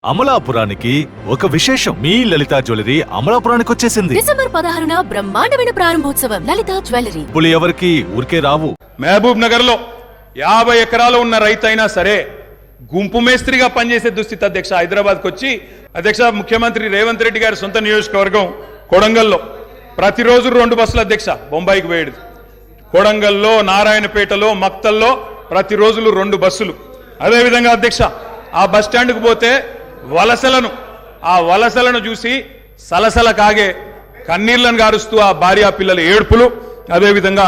అమలాపురానికి ఒక విశేషం. మీ లలిత జ్యువెలరీ అమలాపురానికి వచ్చేసింది. డిసెంబర్ 16న బ్రహ్మాండమైన ప్రారంభోత్సవం. లలిత జ్యువెలరీ. పులి ఎవరికి ఊరికే రావు. మహబూబ్ నగర్ లో 50 ఎకరాలు ఉన్న రైతైనా సరే గుంపు మేస్త్రిగా పనిచేసే దుస్థితి అధ్యక్ష హైదరాబాద్కి వచ్చి అధ్యక్ష ముఖ్యమంత్రి రేవంత్ రెడ్డి గారి సొంత నియోజకవర్గం కొడంగల్లో ప్రతిరోజు 2 బస్సులు అధ్యక్ష బొంబాయికి పోయేది. కొడంగల్లో, నారాయణపేటలో, మక్తల్లో ప్రతిరోజులు 2 బస్సులు. అదేవిధంగా అధ్యక్ష ఆ బస్ స్టాండ్కు పోతే ఆ వలసలను చూసి సలసల కాగే కన్నీళ్లను గారుస్తూ ఆ భార్యా పిల్లల ఏడుపులు. అదేవిధంగా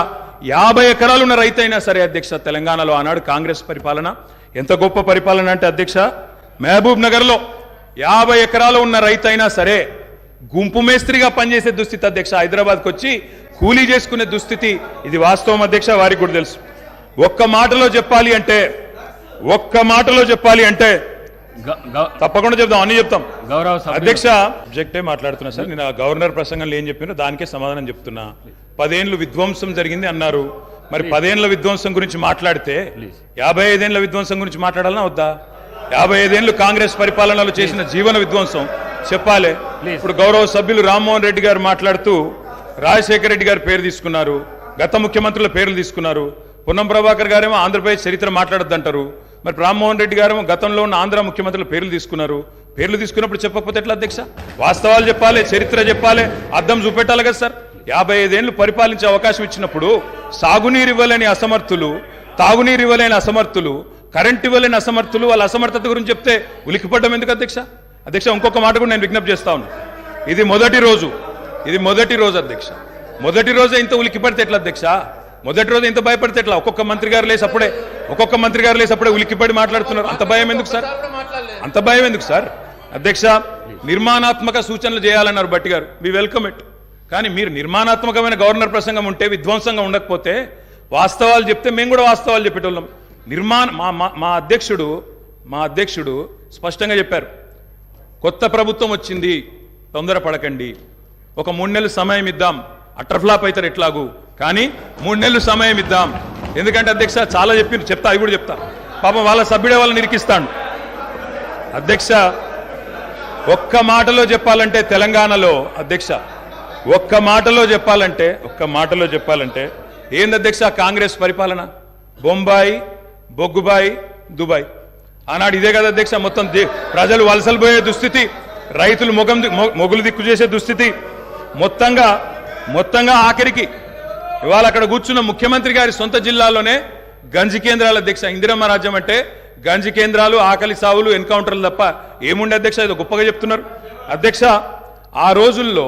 50 ఎకరాలు ఉన్న రైతైనా సరే అధ్యక్ష తెలంగాణలో ఆనాడు కాంగ్రెస్ పరిపాలన ఎంత గొప్ప పరిపాలన అంటే అధ్యక్ష మహబూబ్ నగర్లో 50 ఎకరాలు ఉన్న రైతైనా సరే గుంపు మేస్త్రిగా పనిచేసే దుస్థితి అధ్యక్ష హైదరాబాద్కి వచ్చి కూలీ చేసుకునే దుస్థితి. ఇది వాస్తవం అధ్యక్ష, వారికి కూడా తెలుసు. ఒక్క మాటలో చెప్పాలి అంటే తప్పకుండా చెప్తాం, అన్ని చెప్తాం అధ్యక్ష. సబ్జెక్టే మాట్లాడుతున్నా సార్. నేను గవర్నర్ ప్రసంగంలో ఏం చెప్పినా దానికే సమాధానం చెప్తున్నా. 10 ఏళ్ళు విధ్వంసం జరిగింది అన్నారు. మరి 10 ఏళ్ల విధ్వంసం గురించి మాట్లాడితే 55 ఏళ్ల విధ్వంసం గురించి మాట్లాడాలన్నా వద్దా? 55 ఏళ్లు కాంగ్రెస్ పరిపాలనలో చేసిన జీవన విధ్వంసం చెప్పాలి. ఇప్పుడు గౌరవ సభ్యులు రామ్మోహన్ రెడ్డి గారు మాట్లాడుతూ రాజశేఖర రెడ్డి గారి పేరు తీసుకున్నారు, గత ముఖ్యమంత్రుల పేర్లు తీసుకున్నారు. పొన్నం ప్రభాకర్ గారేమో ఆంధ్రప్రదేశ్ చరిత్ర మాట్లాడొద్దంటారు. మరి రామ్మోహన్ రెడ్డి గారేమో గతంలో ఉన్న ఆంధ్ర ముఖ్యమంత్రుల పేర్లు తీసుకున్నారు. పేర్లు తీసుకున్నప్పుడు చెప్పకపోతే ఎట్లా అధ్యక్ష? వాస్తవాలు చెప్పాలి, చరిత్ర చెప్పాలి, అద్దం చూపెట్టాలి కదా సార్. 55 ఏళ్లు పరిపాలించే అవకాశం ఇచ్చినప్పుడు సాగునీరు ఇవ్వలేని అసమర్థులు, తాగునీరు ఇవ్వలేని అసమర్థులు, కరెంట్ ఇవ్వలేని అసమర్థులు, వాళ్ళ అసమర్థత గురించి చెప్తే ఉలికిపడ్డం ఎందుకు అధ్యక్ష? అధ్యక్ష ఇంకొక మాట కూడా నేను విజ్ఞప్తి చేస్తా ఉన్నాను. ఇది మొదటి రోజు అధ్యక్ష. మొదటి రోజే ఇంత ఉలికిపడితే ఎట్లా అధ్యక్ష? మొదటి రోజు ఇంత భయపడితే ఎట్లా? ఒక్కొక్క మంత్రి గారు లేసి అప్పుడే ఉలికిపడి మాట్లాడుతున్నారు. అంత భయం ఎందుకు సార్? అధ్యక్ష నిర్మాణాత్మక సూచనలు చేయాలన్నారు భట్టి గారు, వి వెల్కమ్ ఇట్. కానీ మీరు నిర్మాణాత్మకమైన గవర్నర్ ప్రసంగం ఉంటే, విధ్వంసంగా ఉండకపోతే వాస్తవాలు చెప్తే మేము కూడా వాస్తవాలు చెప్పేటోళ్ళం. మా అధ్యక్షుడు స్పష్టంగా చెప్పారు, కొత్త ప్రభుత్వం వచ్చింది, తొందరపడకండి, ఒక 3 నెలలు సమయం ఇద్దాం, అటర్ఫ్లాప్ అవుతారు ఎట్లాగూ, కానీ 3 నెలలు సమయం ఇద్దాం. ఎందుకంటే అధ్యక్ష చాలా చెప్తా, అవి కూడా చెప్తా. పాపం వాళ్ళ సభ్యుడే వాళ్ళని నిరికిస్తాడు. అధ్యక్ష ఒక్క మాటలో చెప్పాలంటే తెలంగాణలో అధ్యక్ష ఒక్క మాటలో చెప్పాలంటే ఏంది అధ్యక్ష కాంగ్రెస్ పరిపాలన? బొంబాయి, బొగ్గుబాయి, దుబాయ్. ఆనాడు ఇదే కదా అధ్యక్ష. మొత్తం ప్రజలు వలసలు పోయే దుస్థితి, రైతులు మొగులు దిక్కు చేసే దుస్థితి. మొత్తంగా ఆఖరికి ఇవాళ అక్కడ కూర్చున్న ముఖ్యమంత్రి గారి సొంత జిల్లాలోనే గంజి కేంద్రాల అధ్యక్ష. ఇందిరమ్మ రాజ్యం అంటే గంజి కేంద్రాలు, ఆకలి సావులు, ఎన్కౌంటర్లు తప్ప ఏముండే అధ్యక్ష? ఇది గొప్పగా చెప్తున్నారు అధ్యక్ష. ఆ రోజుల్లో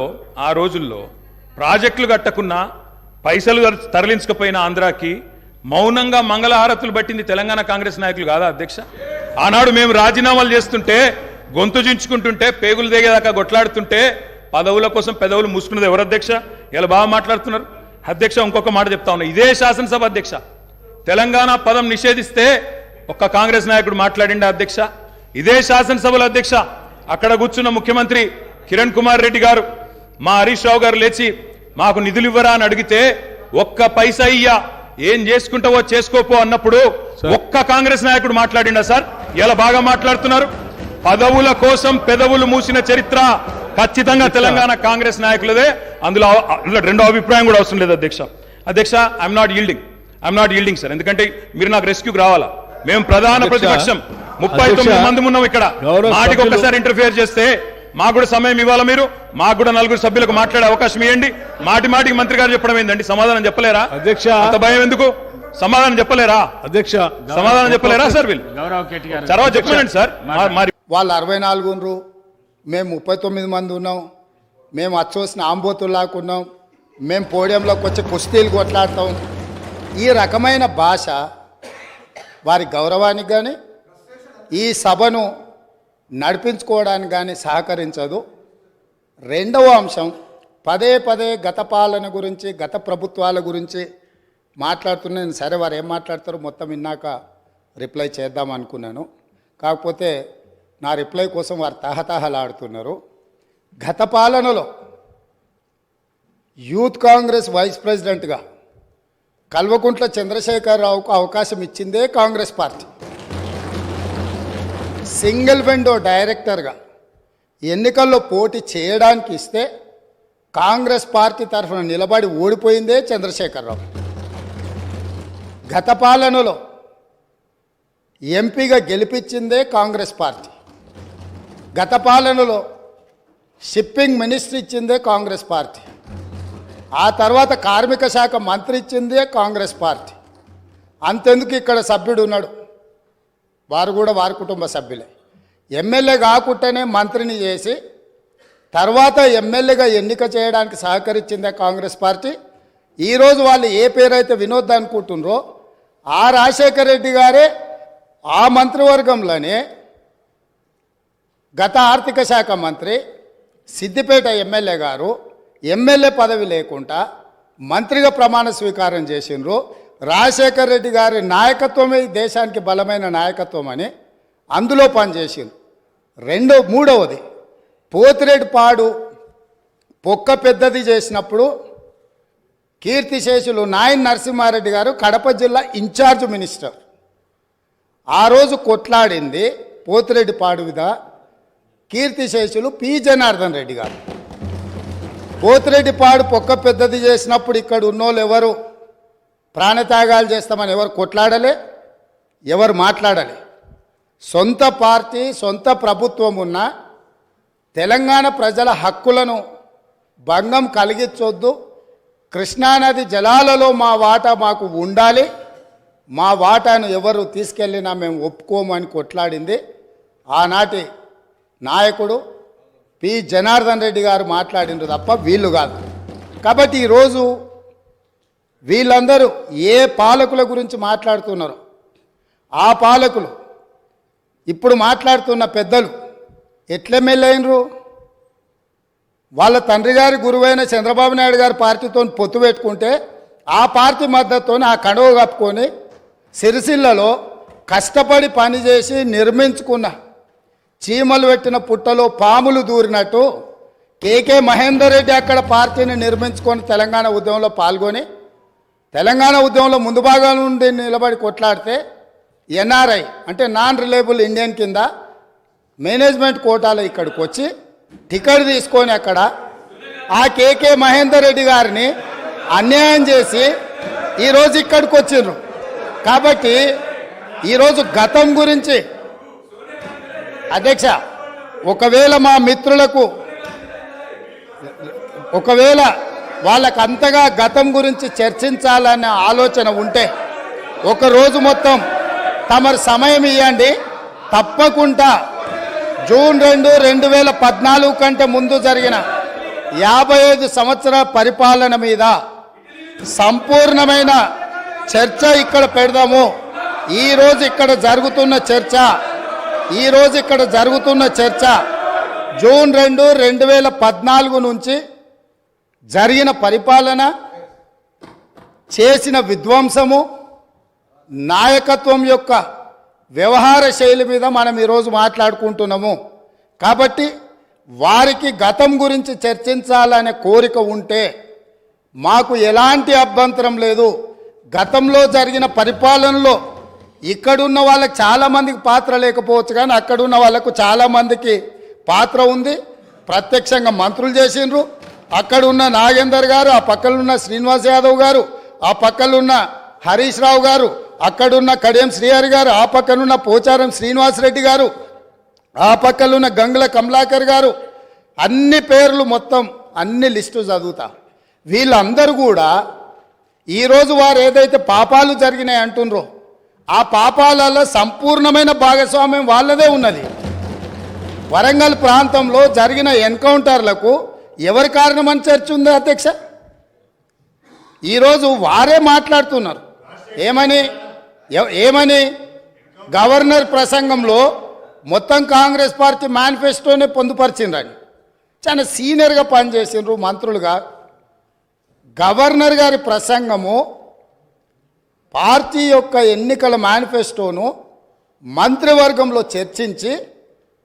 ప్రాజెక్టులు కట్టకున్నా, పైసలు తరలించకపోయిన ఆంధ్రాకి మౌనంగా మంగళహారతులు పట్టింది తెలంగాణ కాంగ్రెస్ నాయకులు కాదా అధ్యక్ష? ఆనాడు మేము రాజీనామాలు చేస్తుంటే, గొంతు చించుకుంటుంటే, పేగులు దిగేదాకా కొట్లాడుతుంటే, పదవుల కోసం పెదవులు మూసుకున్నది ఎవరు అధ్యక్ష? ఇలా బాగా మాట్లాడుతున్నారు అధ్యక్ష. ఇంకొక మాట చెప్తా ఉన్నా, ఇదే శాసనసభ అధ్యక్ష తెలంగాణ పదం నిషేధిస్తే ఒక్క కాంగ్రెస్ నాయకుడు మాట్లాడిండా అధ్యక్ష? ఇదే శాసనసభలో అధ్యక్ష అక్కడ కూర్చున్న ముఖ్యమంత్రి కిరణ్ కుమార్ రెడ్డి గారు, మా హరీష్ రావు గారు లేచి మాకు నిధులు ఇవ్వరా అని అడిగితే, ఒక్క పైసా ఇయ్యా, ఏం చేసుకుంటావో చేసుకోపో అన్నప్పుడు ఒక్క కాంగ్రెస్ నాయకుడు మాట్లాడిండా సార్? ఇలా బాగా మాట్లాడుతున్నారు. పదవుల కోసం పెదవులు మూసిన చరిత్ర ఖచ్చితంగా తెలంగాణ కాంగ్రెస్ నాయకులదే. అందులో రెండో అభిప్రాయం కూడా అవసరం లేదు అధ్యక్ష. I'm not yielding sir. ఎందుకంటే మీరు నాకు రెస్క్యూకి రావాలా. మేము ప్రధాన ప్రతిపక్షం, 39 మంది ఉన్నాం ఇక్కడ. మాటికి ఒక్కసారి ఇంటర్ఫియర్ చేస్తే మాకు కూడా సమయం ఇవ్వాలా. మీరు మాకు కూడా 4 సభ్యులకు మాట్లాడే అవకాశం ఇవ్వండి. మాటికి మంత్రి గారు చెప్పడం ఏంటండి? సమాధానం చెప్పలేరా అధ్యక్ష? అంత భయం ఎందుకు? సమాధానం చెప్పలేరా అధ్యక్ష? సమాధానం చెప్పలేరా సార్? వీళ్ళు తర్వాత చెప్పండి సార్. వాళ్ళు 64 ఉన్నారు, మేము 39 మంది ఉన్నాం. మేము అచ్చోసిన ఆంబోతుల్లాగా ఉన్నాం. మేము పోడియంలోకి వచ్చి కుస్తీలు కొట్లాడతాం. ఈ రకమైన భాష వారి గౌరవానికి కానీ, ఈ సభను నడిపించుకోవడానికి కానీ సహకరించదు. రెండవ అంశం, పదే గత పాలన గురించి, గత ప్రభుత్వాల గురించి మాట్లాడుతున్నాను. సరే, వారు ఏం మాట్లాడతారో మొత్తం విన్నాక రిప్లై చేద్దాం అనుకున్నాను. కాకపోతే నా రిప్లై కోసం వారు తహతహలాడుతున్నారు. గత పాలనలో యూత్ కాంగ్రెస్ వైస్ ప్రెసిడెంట్గా కల్వకుంట్ల చంద్రశేఖరరావుకు అవకాశం ఇచ్చిందే కాంగ్రెస్ పార్టీ. సింగిల్ విండో డైరెక్టర్గా ఎన్నికల్లో పోటీ చేయడానికి ఇస్తే కాంగ్రెస్ పార్టీ తరఫున నిలబడి ఓడిపోయిందే చంద్రశేఖరరావు. గత పాలనలో ఎంపీగా గెలిపించిందే కాంగ్రెస్ పార్టీ. గత పాలనలో షిప్పింగ్ మినిస్టర్ ఇచ్చిందే కాంగ్రెస్ పార్టీ. ఆ తర్వాత కార్మిక శాఖ మంత్రి ఇచ్చిందే కాంగ్రెస్ పార్టీ. అంతెందుకు ఇక్కడ సభ్యుడు ఉన్నాడు, వారు కూడా వారి కుటుంబ సభ్యులే. ఎమ్మెల్యే కాకుండానే మంత్రిని చేసి తర్వాత ఎమ్మెల్యేగా ఎన్నిక చేయడానికి సహకరించిందే కాంగ్రెస్ పార్టీ. ఈరోజు వాళ్ళు ఏ పేరైతే వినోద్ అనుకుంటున్నారో ఆ రాజశేఖర రెడ్డి గారే ఆ మంత్రివర్గంలోనే గత ఆర్థిక శాఖ మంత్రి సిద్దిపేట ఎమ్మెల్యే గారు ఎమ్మెల్యే పదవి లేకుండా మంత్రిగా ప్రమాణ స్వీకారం చేసిండ్రు. రాజశేఖర రెడ్డి గారి నాయకత్వమే ఈ దేశానికి బలమైన నాయకత్వం అని అందులో పనిచేసిండ్రు. మూడవది పోతిరెడ్డిపాడు పొక్క పెద్దది చేసినప్పుడు కీర్తిశేషులు నాయన్ నరసింహారెడ్డి గారు కడప జిల్లా ఇన్ఛార్జ్ మినిస్టర్. ఆ రోజు కొట్లాడింది పోతిరెడ్డిపాడు మీద కీర్తిశేషులు పి జనార్దన్ రెడ్డి గారు. పోతిరెడ్డిపాడు పొక్క పెద్దది చేసినప్పుడు ఇక్కడ ఉన్నోళ్ళు ఎవరు ప్రాణత్యాగాలు చేస్తామని ఎవరు కొట్లాడలే, ఎవరు మాట్లాడలే. సొంత పార్టీ సొంత ప్రభుత్వం ఉన్న తెలంగాణ ప్రజల హక్కులను భంగం కలిగించొద్దు, కృష్ణానది జలాలలో మా వాటా మాకు ఉండాలి, మా వాటాను ఎవరు తీసుకెళ్ళినా మేము ఒప్పుకోమని కొట్లాడింది ఆనాటి నాయకుడు పి జనార్దన్ రెడ్డి గారు మాట్లాడిండ్రు తప్ప వీళ్ళు కాదు. కాబట్టి ఈరోజు వీళ్ళందరూ ఏ పాలకుల గురించి మాట్లాడుతున్నారో ఆ పాలకులు ఇప్పుడు మాట్లాడుతున్న పెద్దలు ఎట్లెమ్మెల్యే అయినరు? వాళ్ళ తండ్రి గారి గురువైన చంద్రబాబు నాయుడు గారి పార్టీతో పొత్తు పెట్టుకుంటే ఆ పార్టీ మద్దతుతో ఆ కండువ కప్పుకొని సిరిసిల్లలో కష్టపడి పనిచేసి నిర్మించుకున్న చీమలు పెట్టిన పుట్టలో పాములు దూరినట్టు కేకే మహేందర్ రెడ్డి అక్కడ పార్టీని నిర్మించుకొని తెలంగాణ ఉద్యమంలో పాల్గొని తెలంగాణ ఉద్యమంలో ముందు భాగం నుండి నిలబడి కొట్లాడితే ఎన్ఆర్ఐ అంటే నాన్ రిలయబుల్ ఇండియన్ కింద మేనేజ్మెంట్ కోటాలో ఇక్కడికి వచ్చి టికెట్ తీసుకొని అక్కడ ఆ కేకే మహేందర్ రెడ్డి గారిని అన్యాయం చేసి ఈరోజు ఇక్కడికి వచ్చిర్రు. కాబట్టి ఈరోజు గతం గురించి అధ్యక్ష ఒకవేళ మా మిత్రులకు వాళ్ళకు అంతగా గతం గురించి చర్చించాలనే ఆలోచన ఉంటే ఒకరోజు మొత్తం తమరు సమయం ఇవ్వండి. తప్పకుండా జూన్ 2, 2014 కంటే ముందు జరిగిన 55 సంవత్సరాల పరిపాలన మీద సంపూర్ణమైన చర్చ ఇక్కడ పెడదాము. ఈరోజు ఇక్కడ జరుగుతున్న చర్చ జూన్ 2, 2014 నుంచి జరిగిన పరిపాలన, చేసిన విధ్వంసము, నాయకత్వం యొక్క వ్యవహార శైలి మీద మనం ఈరోజు మాట్లాడుకుంటున్నాము. కాబట్టి వారికి గతం గురించి చర్చించాలనే కోరిక ఉంటే మాకు ఎలాంటి అభ్యంతరం లేదు. గతంలో జరిగిన పరిపాలనలో ఇక్కడున్న వాళ్ళకి చాలామందికి పాత్ర లేకపోవచ్చు, కానీ అక్కడున్న వాళ్ళకు చాలామందికి పాత్ర ఉంది. ప్రత్యక్షంగా మంత్రులు చేసిండ్రు. అక్కడున్న నాగేందర్ గారు, ఆ పక్కనున్న శ్రీనివాస్ యాదవ్ గారు, ఆ పక్కనున్న హరీష్ రావు గారు, అక్కడున్న కడియం శ్రీహరి గారు, ఆ పక్కనున్న పోచారం శ్రీనివాసరెడ్డి గారు, ఆ పక్కనున్న గంగుల కమలాకర్ గారు, అన్ని పేర్లు మొత్తం అన్ని లిస్టు చదువుతా. వీళ్ళందరూ కూడా ఈరోజు వారు ఏదైతే పాపాలు జరిగినాయి అంటుండ్రో ఆ పాపాలలో సంపూర్ణమైన భాగస్వామ్యం వాళ్ళదే ఉన్నది. వరంగల్ ప్రాంతంలో జరిగిన ఎన్కౌంటర్లకు ఎవరి కారణమని చర్చ ఉంది అధ్యక్ష? ఈరోజు వారే మాట్లాడుతున్నారు. ఏమని గవర్నర్ ప్రసంగంలో మొత్తం కాంగ్రెస్ పార్టీ మేనిఫెస్టోనే పొందుపరిచిండ్రని చాలా సీనియర్గా పనిచేసిండ్రు మంత్రులుగా. గవర్నర్ గారి ప్రసంగము పార్టీ యొక్క ఎన్నికల మేనిఫెస్టోను మంత్రివర్గంలో చర్చించి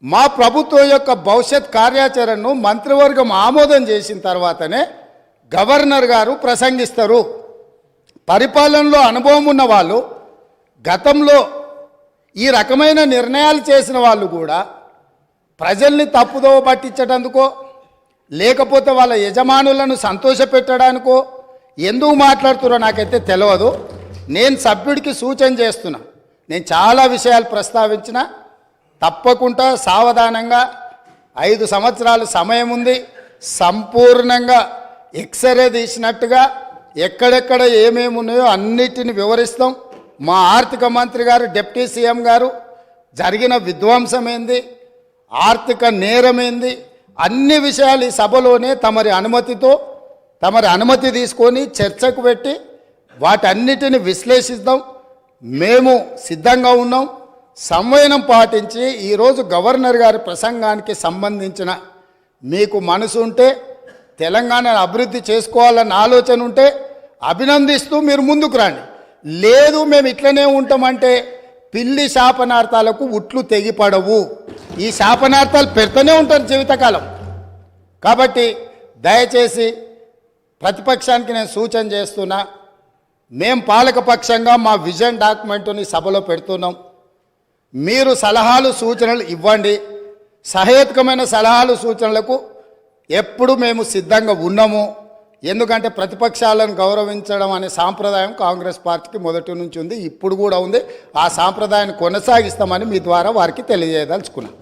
మా ప్రభుత్వం యొక్క భవిష్యత్ కార్యాచరణను మంత్రివర్గం ఆమోదం చేసిన తర్వాతనే గవర్నర్ గారు ప్రసంగిస్తారు. పరిపాలనలో అనుభవం ఉన్న వాళ్ళు గతంలో ఈ రకమైన నిర్ణయాలు చేసిన వాళ్ళు కూడా ప్రజల్ని తప్పుదోవ పట్టించడానికో లేకపోతే వాళ్ళ యజమానులను సంతోషపెట్టడానికో ఎందుకు మాట్లాడుతున్నారో నాకైతే తెలియదు. నేను సభ్యుడికి సూచన చేస్తున్నా, నేను చాలా విషయాలు ప్రస్తావించిన, తప్పకుండా సావధానంగా 5 సంవత్సరాలు సమయం ఉంది, సంపూర్ణంగా ఎక్స్రే తీసినట్టుగా ఎక్కడెక్కడ ఏమేమి ఉన్నాయో అన్నిటిని వివరిస్తాం. మా ఆర్థిక మంత్రి గారు, డిప్యూటీ సీఎం గారు జరిగిన విధ్వంసం ఏంది, ఆర్థిక నేరమేంది, అన్ని విషయాలు ఈ సభలోనే తమరి అనుమతి తీసుకొని చర్చకు పెట్టి వాటన్నిటిని విశ్లేషిద్దాం. మేము సిద్ధంగా ఉన్నాం. సంవయనం పాటించి ఈరోజు గవర్నర్ గారి ప్రసంగానికి సంబంధించిన మీకు మనసు ఉంటే, తెలంగాణను అభివృద్ధి చేసుకోవాలన్న ఆలోచన ఉంటే అభినందిస్తూ మీరు ముందుకు రండి. లేదు మేము ఇట్లనే ఉంటామంటే పిల్లి శాపనార్థాలకు ఉట్లు తెగిపడవు. ఈ శాపనార్థాలు పెడుతూనే ఉంటారు జీవితకాలం. కాబట్టి దయచేసి ప్రతిపక్షానికి నేను సూచన చేస్తున్నా, మేము పాలకపక్షంగా మా విజన్ డాక్యుమెంటుని సభలో పెడుతున్నాం. మీరు సలహాలు సూచనలు ఇవ్వండి. సహేతుకమైన సలహాలు సూచనలకు ఎప్పుడు మేము సిద్ధంగా ఉన్నాము. ఎందుకంటే ప్రతిపక్షాలను గౌరవించడం అనే సాంప్రదాయం కాంగ్రెస్ పార్టీకి మొదటి నుంచి ఉంది, ఇప్పుడు కూడా ఉంది. ఆ సాంప్రదాయాన్ని కొనసాగిస్తామని మీ ద్వారా వారికి తెలియజేయదలుచుకున్నాం.